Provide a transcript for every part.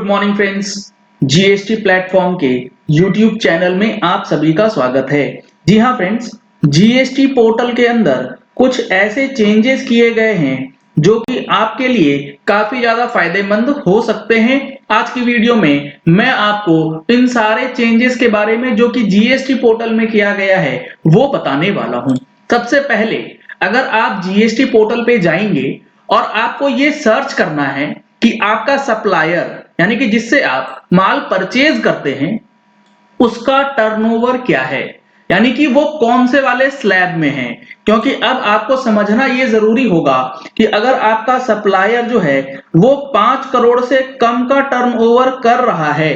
Good morning friends. GST platform के YouTube channel में आप सभी का स्वागत है। जी हाँ फ्रेंड्स, जीएसटी पोर्टल के अंदर कुछ ऐसे चेंजेस किए गए हैं जो कि आपके लिए काफी ज्यादा फायदेमंद हो सकते हैं। आज की वीडियो में मैं आपको इन सारे चेंजेस के बारे में जो कि जीएसटी पोर्टल में किया गया है वो बताने वाला हूँ। सबसे पहले अगर आप जीएसटी पोर्टल पे जाएंगे और आपको ये सर्च करना है कि आपका सप्लायर यानी कि जिससे आप माल परचेज करते हैं उसका टर्नओवर क्या है, यानी कि वो कौन से वाले स्लैब में है। क्योंकि अब आपको समझना ये जरूरी होगा कि अगर आपका सप्लायर जो है वो 5 करोड़ से कम का टर्नओवर कर रहा है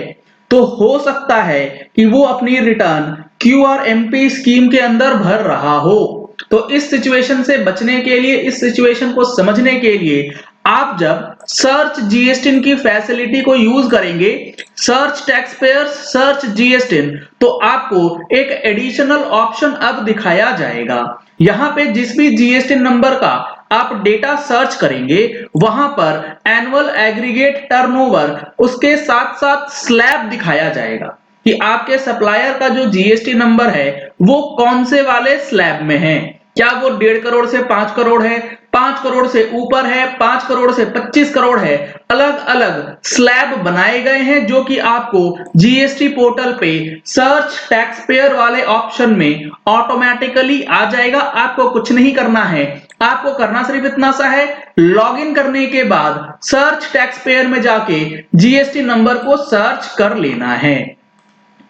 तो हो सकता है कि वो अपनी रिटर्न क्यूआरएमपी स्कीम के अंदर भर रहा हो। तो इस सिचुएशन से बचने के लिए, इस सिचुएशन को समझने के लिए आप जब सर्च जीएसटी की फैसिलिटी को यूज करेंगे, search tax payers search GST, तो आपको एक एडिशनल ऑप्शन अब दिखाया जाएगा। यहां पे जिस भी जीएसटी नंबर का आप डेटा सर्च करेंगे वहां पर एनुअल एग्रीगेट टर्नओवर उसके साथ साथ स्लैब दिखाया जाएगा कि आपके सप्लायर का जो जीएसटी नंबर है वो कौन से वाले स्लैब में है। क्या वो 1.5 करोड़ से 5 करोड़ है, 5 करोड़ से ऊपर है, 5 करोड़ से 25 करोड़ है। अलग अलग स्लैब बनाए गए हैं जो कि आपको जीएसटी पोर्टल पे सर्च टैक्स पेयर वाले ऑप्शन में ऑटोमेटिकली आ जाएगा। आपको कुछ नहीं करना है, आपको करना सिर्फ इतना सा है, लॉगिन करने के बाद सर्च टैक्स पेयर में जाके जीएसटी नंबर को सर्च कर लेना है।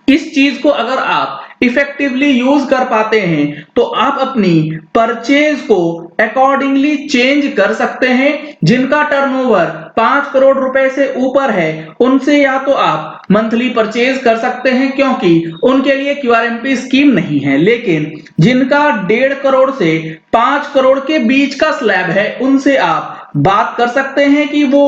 इस चीज को अगर आप इफेक्टिवली यूज कर पाते हैं तो आप अपनी परचेज को अकॉर्डिंगली चेंज कर सकते हैं। जिनका टर्नओवर 5 करोड़ रुपए से ऊपर है उनसे या तो आप मंथली परचेज कर सकते हैं क्योंकि उनके लिए क्यूआरएमपी स्कीम नहीं है, लेकिन जिनका 1.5 करोड़ से 5 करोड़ के बीच का स्लैब है उनसे आप बात कर सकते हैं कि वो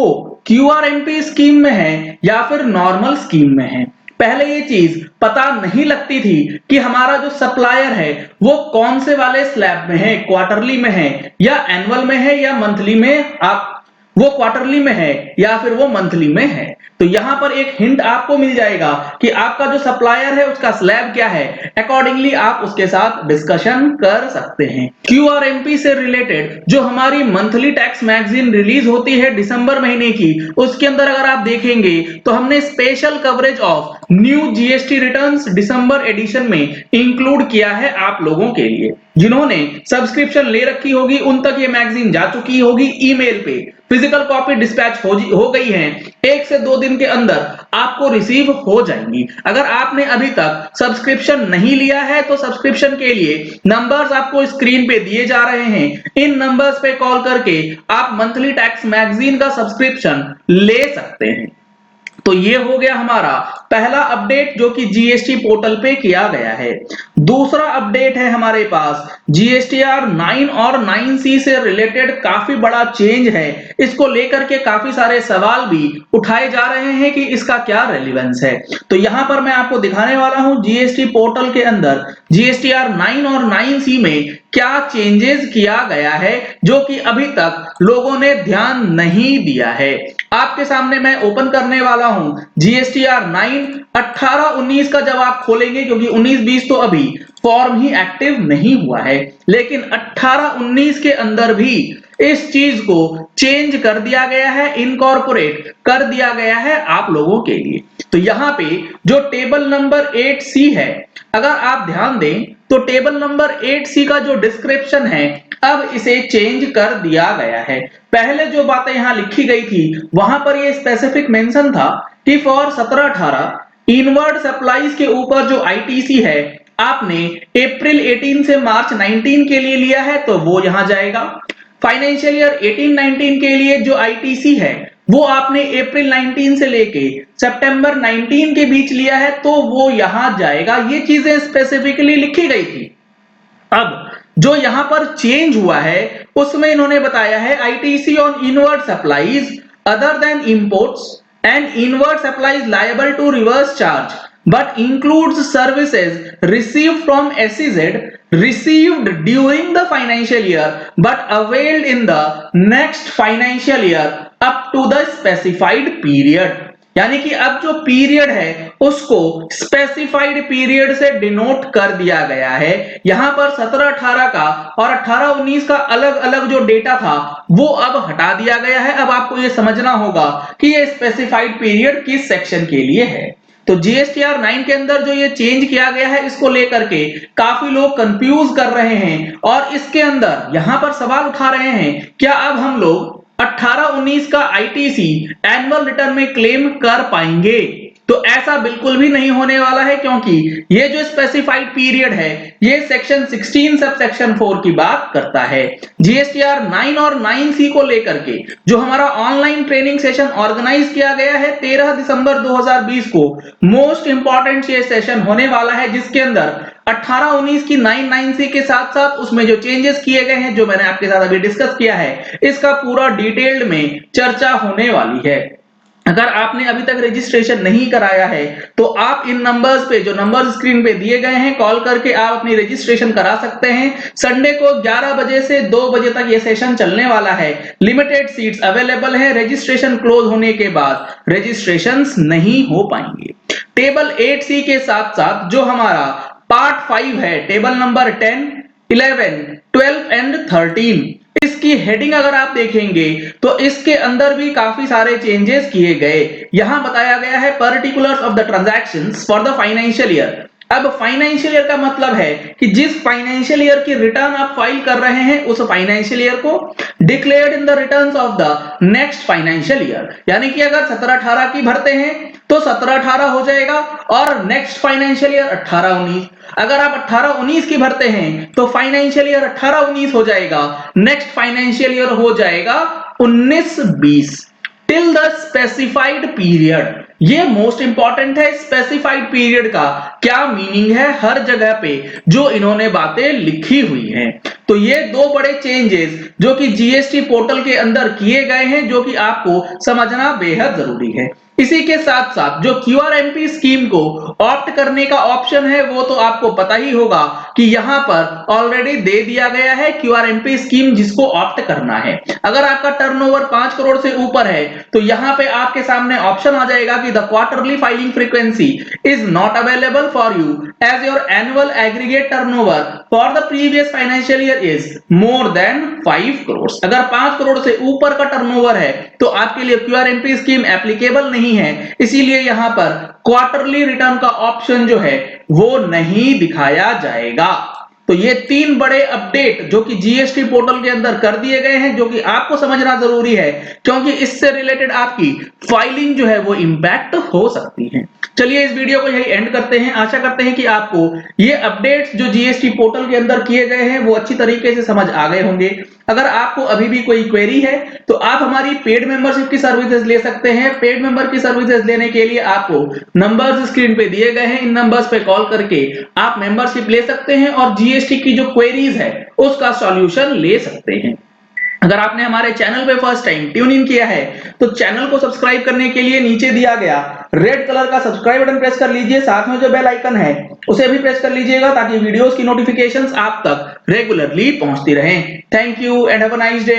क्यूआरएमपी स्कीम में है या फिर नॉर्मल स्कीम में है। पहले ये चीज पता नहीं लगती थी कि हमारा जो सप्लायर है वो कौन से वाले स्लैब में है, क्वार्टरली में है या एनुअल में है या मंथली में, आप वो क्वार्टरली में है या फिर वो मंथली में है। तो यहां पर एक हिंट आपको मिल जाएगा कि आपका जो सप्लायर है उसका स्लैब क्या है, अकॉर्डिंगली आप उसके साथ डिस्कशन कर सकते हैं। क्यूआरएमपी से रिलेटेड जो हमारी मंथली टैक्स मैगजीन रिलीज होती है दिसंबर महीने की, उसके अंदर अगर आप देखेंगे तो हमने special coverage of new GST returns December edition में इंक्लूड किया है आप लोगों के लिए। जिन्होंने सब्सक्रिप्शन ले रखी होगी उन तक ये मैगजीन जा चुकी होगी ईमेल पे, फिजिकल कॉपी डिस्पैच हो गई है, 1 से 2 दिन के अंदर आपको रिसीव हो जाएंगी। अगर आपने अभी तक सब्सक्रिप्शन नहीं लिया है तो सब्सक्रिप्शन के लिए नंबर्स आपको स्क्रीन पे दिए जा रहे हैं, इन नंबर्स पे कॉल करके आप मंथली टैक्स मैगजीन का सब्सक्रिप्शन ले सकते हैं। तो ये हो गया हमारा पहला अपडेट जो कि जीएसटी पोर्टल पे किया गया है। दूसरा अपडेट है हमारे पास जीएसटीआर 9 और 9C से रिलेटेड काफी बड़ा चेंज है। इसको लेकर के काफी सारे सवाल भी उठाए जा रहे हैं कि इसका क्या रेलेवेंस है। तो यहां पर मैं आपको दिखाने वाला हूं जीएसटी पोर्टल के अंदर जीएसटीआर 9 और 9C में क्या चेंजेस किया गया है जो कि अभी तक लोगों ने ध्यान नहीं दिया है। आपके सामने मैं ओपन करने वाला हूं जीएसटीआर 9 18-19 का जब आप खोलेंगे, क्योंकि 19-20 तो अभी फॉर्म ही एक्टिव नहीं हुआ है, लेकिन 18-19 के अंदर भी इस चीज को चेंज कर दिया गया है, इनकॉर्पोरेट कर दिया गया है आप लोगों के लिए। तो यहां पे जो टेबल नंबर 8C है, अगर आप ध्यान दें तो टेबल नंबर 8C का जो डिस्क्रिप्शन है अब इसे चेंज कर दिया गया है। पहले जो बातें यहां लिखी गई थी वहां पर ये स्पेसिफिक मेंशन था कि फॉर 17-18 इनवर्ड सप्लाईज के ऊपर जो आईटीसी है आपने अप्रैल 18 से मार्च 19 के लिए लिया है तो वो यहां जाएगा। फाइनेंशियल ईयर 18-19 के लिए जो आईटीसी है वो आपने अप्रैल 19 से लेके सितंबर 19 के बीच लिया है तो वो यहां जाएगा। ये चीजें स्पेसिफिकली लिखी गई थी। अब जो यहां पर चेंज हुआ है उसमें इन्होंने बताया है ITC on inward supplies other than imports and inward supplies liable to reverse charge but includes services received from SEZ received during the financial year but availed in the next financial year up to the specified period। यानी कि अब जो period है उसको specified period से denote कर दिया गया है। यहां पर 17-18 का और 18-19 का अलग अलग जो डेटा था वो अब हटा दिया गया है। अब आपको ये समझना होगा कि ये स्पेसिफाइड पीरियड किस सेक्शन के लिए है। तो जीएसटीआर 9 के अंदर जो ये चेंज किया गया है इसको लेकर के काफी लोग कंफ्यूज कर रहे हैं और इसके अंदर यहां पर सवाल उठा रहे हैं, क्या अब हम लोग 18-19 का आईटीसी एनुअल रिटर्न में क्लेम कर पाएंगे? तो ऐसा बिल्कुल भी नहीं होने वाला है, क्योंकि ये जो स्पेसिफाइड पीरियड है ये सेक्शन 16 सब सेक्शन 4 की बात करता है। जीएसटीआर 9 और 9C को लेकर के जो हमारा ऑनलाइन ट्रेनिंग सेशन ऑर्गेनाइज किया गया है 13 दिसंबर 2020 को, मोस्ट इंपॉर्टेंट ये सेशन होने वाला है, जिसके अंदर 18-19 की 9-9C के साथ साथ उसमें जो चेंजेस किए गए हैं जो मैंने आपके साथ अभी डिस्कस किया है इसका पूरा डिटेल्ड में चर्चा होने वाली है। अगर आपने अभी तक रजिस्ट्रेशन नहीं कराया है तो आप इन नंबर्स पे, जो नंबर स्क्रीन पे दिए गए हैं, कॉल करके आप अपनी रजिस्ट्रेशन करा सकते हैं। संडे को 11 बजे से 2 बजे तक ये सेशन चलने वाला है। लिमिटेड सीट्स अवेलेबल है। रजिस्ट्रेशन क्लोज होने के बाद रजिस्ट्रेशंस नहीं हो पाएंगे। टेबल 8C के साथ साथ जो हमारा पार्ट 5 है, टेबल नंबर 10, 11, 12 एंड 13, इसकी हेडिंग अगर आप देखेंगे तो इसके अंदर भी काफी सारे चेंजेस किए गए। यहां बताया गया है particulars of the transactions for the financial year. अब फाइनेंशियल ईयर का मतलब है कि जिस फाइनेंशियल ईयर की रिटर्न आप फाइल कर रहे हैं उस फाइनेंशियल ईयर को declared in the returns of the next financial year. यानी कि अगर 17-18 की भरते हैं तो 17-18 हो जाएगा और नेक्स्ट फाइनेंशियल ईयर 18-19। अगर आप 18-19 की भरते हैं तो फाइनेंशियल ईयर 18-19 हो जाएगा, नेक्स्ट फाइनेंशियल ईयर हो जाएगा 19-20 टिल द स्पेसिफाइड पीरियड। ये मोस्ट इंपॉर्टेंट है। स्पेसिफाइड पीरियड का क्या मीनिंग है हर जगह पे जो इन्होंने बातें लिखी हुई हैं। तो ये दो बड़े चेंजेस जो कि जीएसटी पोर्टल के अंदर किए गए हैं जो कि आपको समझना बेहद जरूरी है। इसी के साथ साथ जो क्यूआरएमपी स्कीम को ऑप्ट करने का ऑप्शन है वो तो आपको पता ही होगा कि यहां पर ऑलरेडी दे दिया गया है क्यूआरएमपी स्कीम जिसको ऑप्ट करना है। अगर आपका टर्नओवर 5 करोड़ से ऊपर है तो यहां पे आपके सामने ऑप्शन आ जाएगा कि the quarterly filing frequency is not available for you as your annual aggregate turnover for the previous financial year is more than 5 crore. अगर 5 करोड़ से ऊपर का टर्नओवर है तो आपके लिए क्यूआरएमपी स्कीम एप्लीकेबल नहीं है, इसीलिए यहां पर क्वार्टरली रिटर्न का ऑप्शन जो है वो नहीं दिखाया जाएगा। तो ये 3 बड़े अपडेट जो कि जीएसटी पोर्टल के अंदर कर दिए गए हैं जो कि आपको समझना जरूरी है, क्योंकि इससे रिलेटेड आपकी फाइलिंग जो है वो इंपैक्ट हो सकती है। चलिए इस वीडियो को यही एंड करते हैं। आशा करते हैं कि आपको ये अपडेट्स जो जीएसटी पोर्टल के अंदर किए गए हैं वो अच्छी तरीके से समझ आ गए होंगे। अगर आपको अभी भी कोई क्वेरी है तो आप हमारी पेड मेंबरशिप की सर्विसेज ले सकते हैं। पेड मेंबर की सर्विसेज लेने के लिए आपको नंबर्स स्क्रीन पे दिए गए हैं, इन नंबर्स पे कॉल करके आप मेंबरशिप ले सकते हैं और जीएसटी की जो क्वेरीज है उसका सॉल्यूशन ले सकते हैं। अगर आपने हमारे चैनल पे फर्स्ट टाइम ट्यून इन किया है तो चैनल को सब्सक्राइब करने के लिए नीचे दिया गया रेड कलर का सब्सक्राइब बटन प्रेस कर लीजिए। साथ में जो बेल आइकन है उसे भी प्रेस कर लीजिएगा ताकि वीडियोस की नोटिफिकेशंस आप तक रेगुलरली पहुंचती रहें। Thank you and have a nice day.